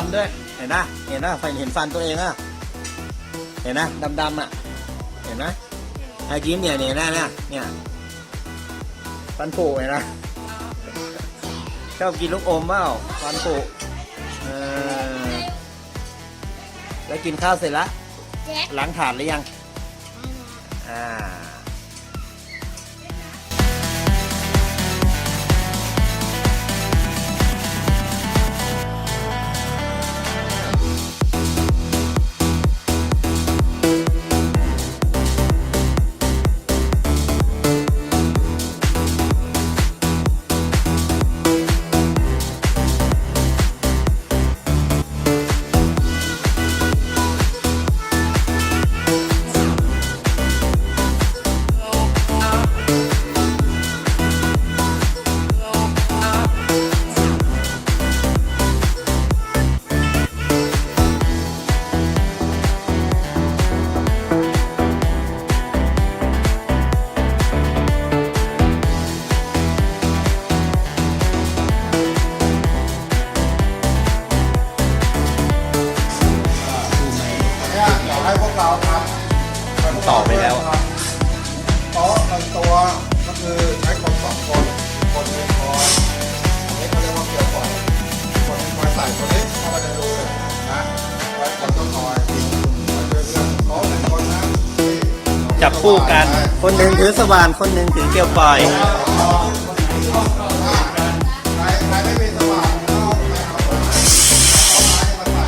ำๆด้วยเห็นนะเห็นนะเห็นฟันตัวเองอ่ะเห็นนะดำๆอ่ะเห็นนะไอ้ยิ้มเนี่ยเนี่ยฟันผุเห็นนะชอบกินลูกอมเปล่าฟันผุแล้วกินข้าวเสร็จแล้วล้างถาดหรือยังต่อไปแล้วโต๊ะ1ตัวก็คือใช้คน2คนคนหนึ่งคอยอันนี้เขาเรียกว่าเกี่ยวก่อนคนคอยใส่คนนี้เข้ามาจะดูเลยนะคอยคนต้องคอยเพื่อนโต๊ะ1คนนะจับคู่กันคนหนึ่งถือสว่านคนหนึ่งถือเกลียวปล่อยใครไม่มีสว่านก็ไม่เอาไม้มาใส่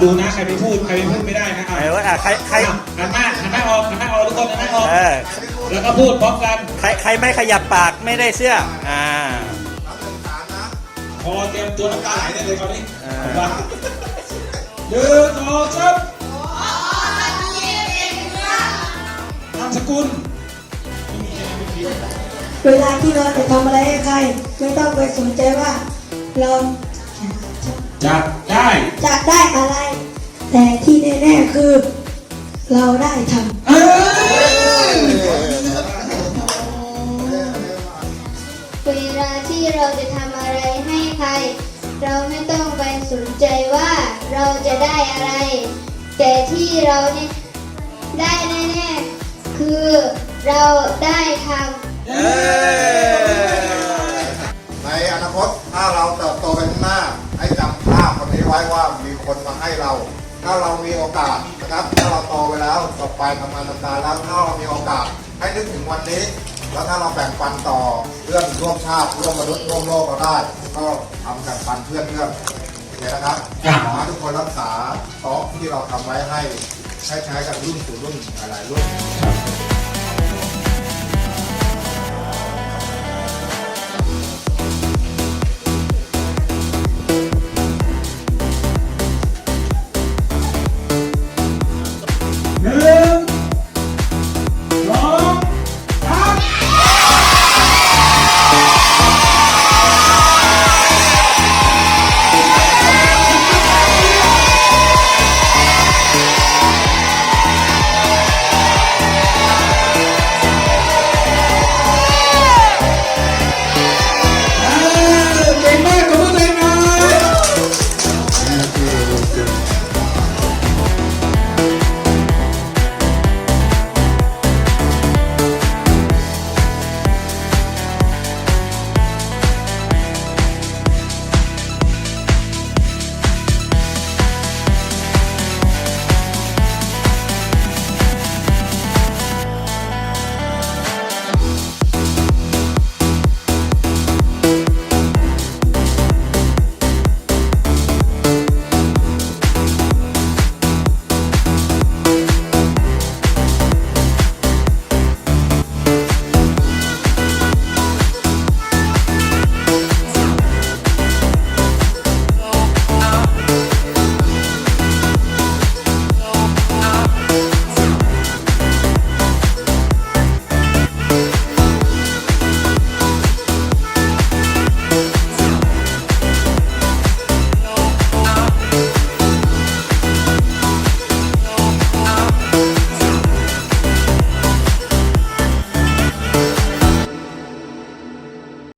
ดูนะใครไม่พูดไม่ได้นะใครหันหน้าออกทุกคนหันหน้าออกแล้วก็พูดพร้อมกันใครไม่ขยับปากไม่ได้เสื้อพอเตรียมตัวน้ำตาไหลได้เลยคราวนี้1 2 3 สกุล เวลาที่เราจะทำอะไรให้ใครไม่ต้องไปสนใจว่าเรา จะได้ จะได้อะไร แต่ที่แน่ๆคือ เราได้ทำ เอ้ย เวลาที่เราจะทำอะไรให้ใคร เราไม่ต้องไปสนใจว่าเราจะได้อะไร แต่ที่เราเนี่ยได้แน่ๆคือเราได้ทำ ในอนาคตถ้าเราเติบโตไปข้างหน้าให้จำภาพคนนี้ไว้ว่ามีคนมาให้เรา ถ้าเรามีโอกาสนะครับถ้าเราโตไปแล้วต่อไปทำงานทำการแล้วถ้าเรามีโอกาสให้นึกถึงวันนี้ แล้วถ้าเราแบ่งปันต่อเพื่อนร่วมชาติร่วมมนุษย์ร่วมโลกเราได้ก็ทำแบ่งปันเพื่อนโอเคนะครับขอให้ทุกคนรักษาโต๊ะที่เราทำไว้ให้ใช้กันรุ่นสู่รุ่นหลายๆรุ่น